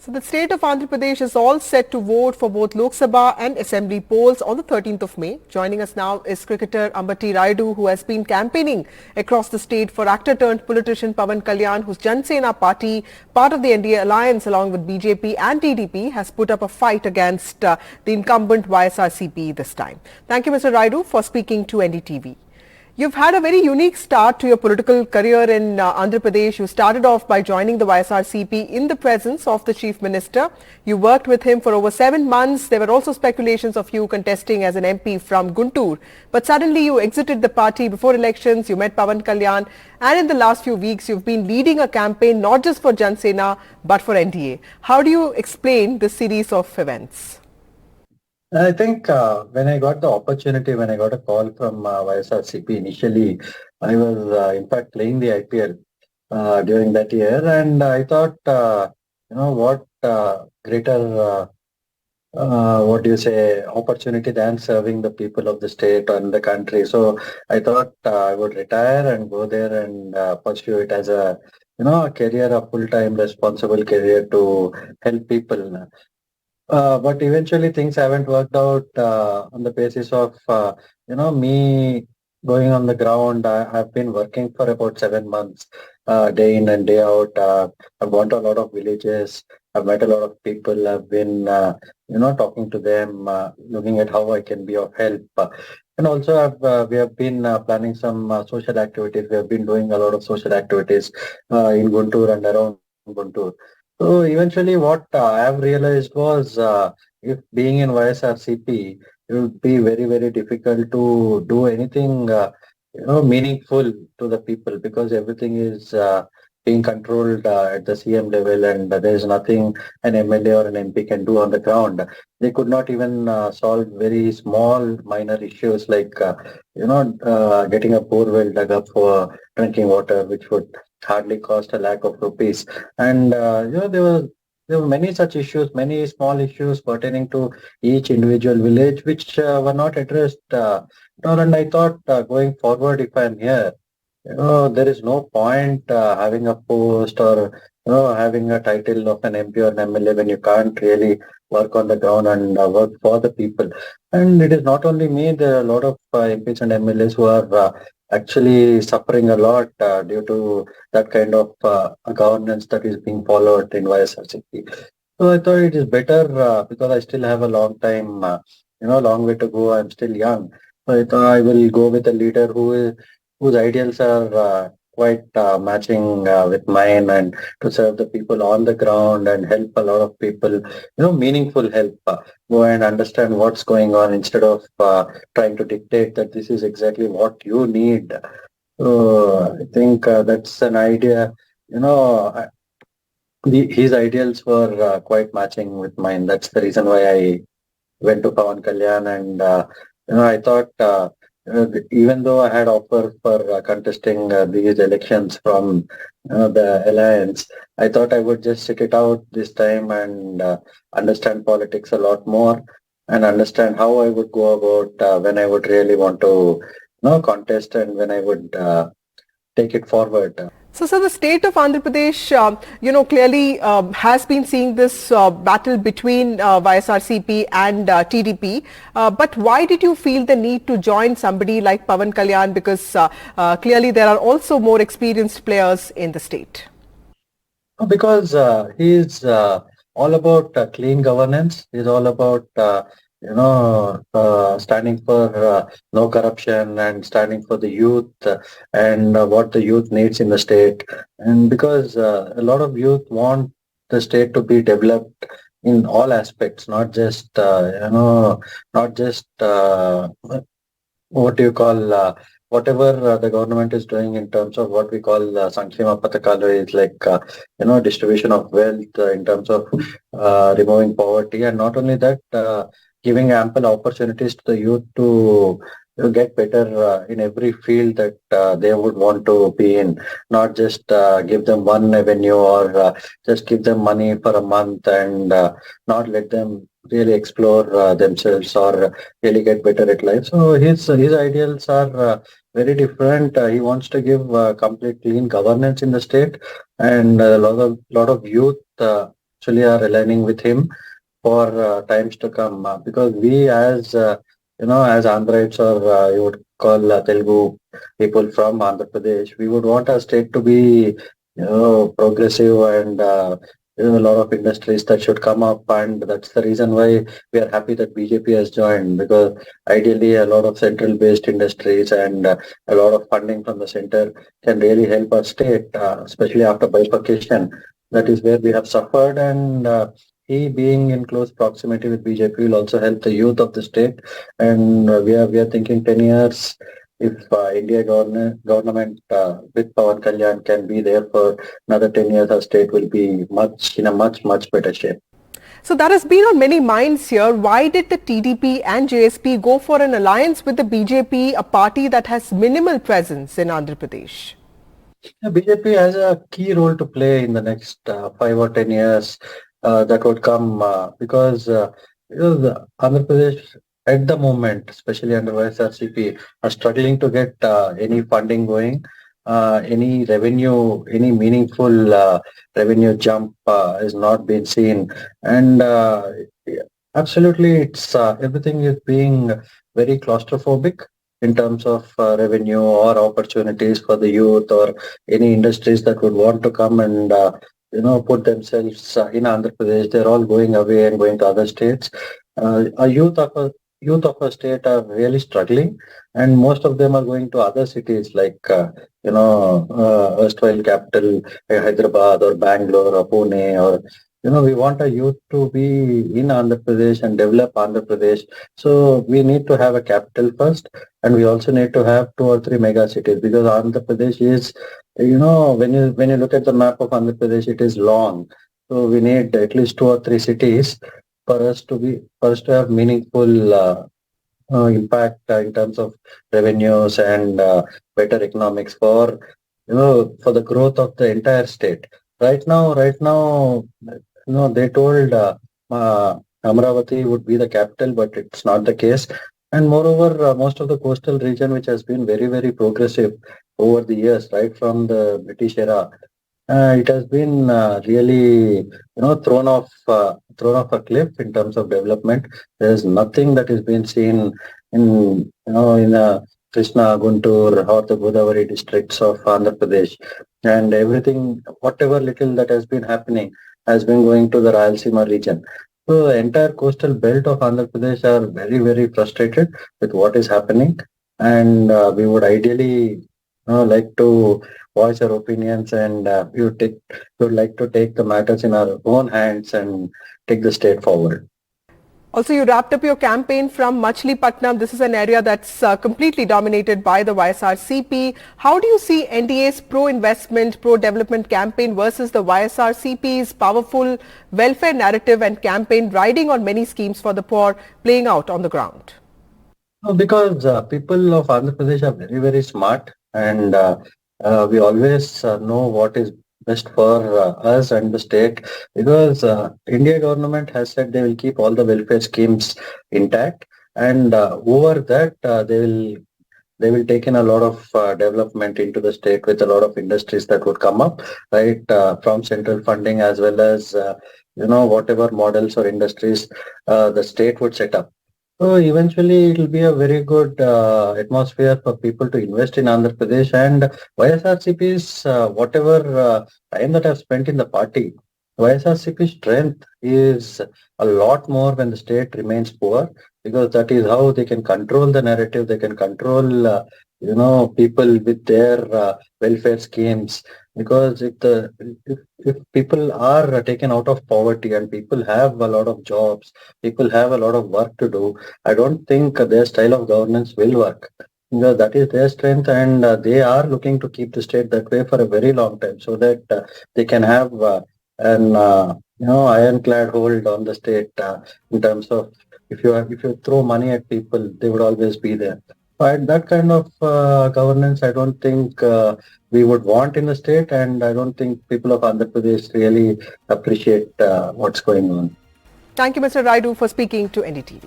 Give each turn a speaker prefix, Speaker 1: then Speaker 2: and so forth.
Speaker 1: So the state of Andhra Pradesh is all set to vote for both Lok Sabha and Assembly polls on the 13th of May. Joining us now is cricketer Ambati Rayudu, who has been campaigning across the state for actor-turned-politician Pawan Kalyan, whose Jan Sena party, part of the NDA alliance along with BJP and TDP, has put up a fight against the incumbent YSRCP this time. Thank you, Mr. Rayudu, for speaking to NDTV. You've had a very unique start to your political career in Andhra Pradesh. You started off by joining the YSRCP in the presence of the Chief Minister. You worked with him for over 7 months. There were also speculations of you contesting as an MP from Guntur. But suddenly you exited the party before elections. You met Pawan Kalyan. And in the last few weeks, you've been leading a campaign not just for Jan Sena, but for NDA. How do you explain this series of events?
Speaker 2: I think when I got the opportunity, when I got a call from YSRCP initially, I was in fact playing the IPL during that year, and I thought, what greater, what do you say, opportunity than serving the people of the state and the country. So I thought I would retire and go there and pursue it as a career, a full-time responsible career to help people. But eventually things haven't worked out on the basis of, me going on the ground. I've been working for about 7 months, day in and day out. I've gone to a lot of villages. I've met a lot of people. I've been, talking to them, looking at how I can be of help. And also, we have been planning some social activities. We have been doing a lot of social activities in Guntur and around Guntur. So eventually what I have realized was if being in YSRCP, it would be very, very difficult to do anything, meaningful to the people because everything is being controlled at the CM level and there is nothing an MLA or an MP can do on the ground. They could not even solve very small minor issues like, getting a borewell dug up for drinking water, which would hardly cost a lakh of rupees. And there were many such issues, many small issues pertaining to each individual village, which were not addressed. And I thought going forward, if I'm here, there is no point having a post or having a title of an MP or an MLA when you can't really work on the ground and work for the people. And it is not only me; there are a lot of MPs and MLAs who are actually suffering a lot due to that kind of governance that is being followed in YSRCP. So I thought it is better because I still have a long time, long way to go. I'm still young. So I thought I will go with a leader whose ideals are quite matching with mine and to serve the people on the ground and help a lot of people, meaningful help. Go and understand what's going on instead of trying to dictate that this is exactly what you need. So I think that's an idea. His ideals were quite matching with mine. That's the reason why I went to Pawan Kalyan and I thought even though I had offer for contesting these elections from the alliance, I thought I would just sit it out this time and understand politics a lot more and understand how I would go about when I would really want to contest and when I would take it forward.
Speaker 1: So the state of Andhra Pradesh, clearly has been seeing this battle between YSRCP and TDP. But why did you feel the need to join somebody like Pawan Kalyan? Because clearly there are also more experienced players in the state.
Speaker 2: Because he's all about clean governance. He's all about standing for no corruption and standing for the youth and what the youth needs in the state. And because a lot of youth want the state to be developed in all aspects, not just not just what do you call whatever the government is doing in terms of what we call Sankhema Pathakalu is like distribution of wealth in terms of removing poverty, and not only that, giving ample opportunities to the youth to get better in every field that they would want to be in, not just give them one avenue or just give them money for a month and not let them really explore themselves or really get better at life. So his ideals are very different. He wants to give complete clean governance in the state and a lot of youth actually are aligning with him for times to come because we as as Andhrites or you would call Telugu people from Andhra Pradesh, we would want our state to be progressive and a lot of industries that should come up, and that's the reason why we are happy that BJP has joined, because ideally a lot of central based industries and a lot of funding from the center can really help our state, especially after bifurcation. That is where we have suffered, and he being in close proximity with BJP will also help the youth of the state. And we are thinking 10 years, if India government with Pawan Kalyan can be there for another 10 years, our state will be in a much better shape.
Speaker 1: So that has been on many minds here. Why did the TDP and JSP go for an alliance with the BJP, a party that has minimal presence in Andhra Pradesh?
Speaker 2: Yeah, BJP has a key role to play in the next 5 or 10 years that would come because the Andhra Pradesh at the moment, especially under YSRCP, are struggling to get any funding going, any revenue, any meaningful revenue jump is not being seen, and yeah, absolutely, it's everything is being very claustrophobic in terms of revenue or opportunities for the youth or any industries that would want to come and put themselves in Andhra Pradesh. They're all going away and going to other states. Our youth of a state are really struggling, and most of them are going to other cities like erstwhile capital Hyderabad or Bangalore or Pune, or we want our youth to be in Andhra Pradesh and develop Andhra Pradesh. So we need to have a capital first, and we also need to have two or three mega cities, because Andhra Pradesh is, when you look at the map of Andhra Pradesh, it is long. So we need at least two or three cities for us to have meaningful impact in terms of revenues and better economics for the growth of the entire state. Right now, they told Amravati would be the capital, but it's not the case. And moreover, most of the coastal region, which has been very progressive over the years, right from the British era, it has been really, thrown off a cliff in terms of development. There is nothing that is being seen in Krishna, Guntur, or the Godavari districts of Andhra Pradesh, and everything, whatever little that has been happening, has been going to the Rayalaseema region. So the entire coastal belt of Andhra Pradesh are very frustrated with what is happening, and we would ideally like to voice our opinions, and we would like to take the matters in our own hands and take the state forward.
Speaker 1: Also, you wrapped up your campaign from Machilipatnam. This is an area that's completely dominated by the YSRCP. How do you see NDA's pro-investment, pro-development campaign versus the YSRCP's powerful welfare narrative and campaign riding on many schemes for the poor playing out on the ground?
Speaker 2: No, because people of Andhra Pradesh are very smart, and we always know what is best for us and the state, because India government has said they will keep all the welfare schemes intact, and over that they will take in a lot of development into the state with a lot of industries that would come up, right, from central funding, as well as whatever models or industries the state would set up. So eventually it will be a very good atmosphere for people to invest in Andhra Pradesh, and YSRCP's whatever time that I've spent in the party, YSRCP's strength is a lot more when the state remains poor, because that is how they can control the narrative, they can control people with their welfare schemes. Because if people are taken out of poverty and people have a lot of jobs, people have a lot of work to do, I don't think their style of governance will work. That is their strength, and they are looking to keep the state that way for a very long time, so that they can have an ironclad hold on the state in terms of, if you throw money at people, they would always be there. But that kind of governance, I don't think we would want in the state, and I don't think people of Andhra Pradesh really appreciate what's going on.
Speaker 1: Thank you, Mr. Rayadu, for speaking to NDTV.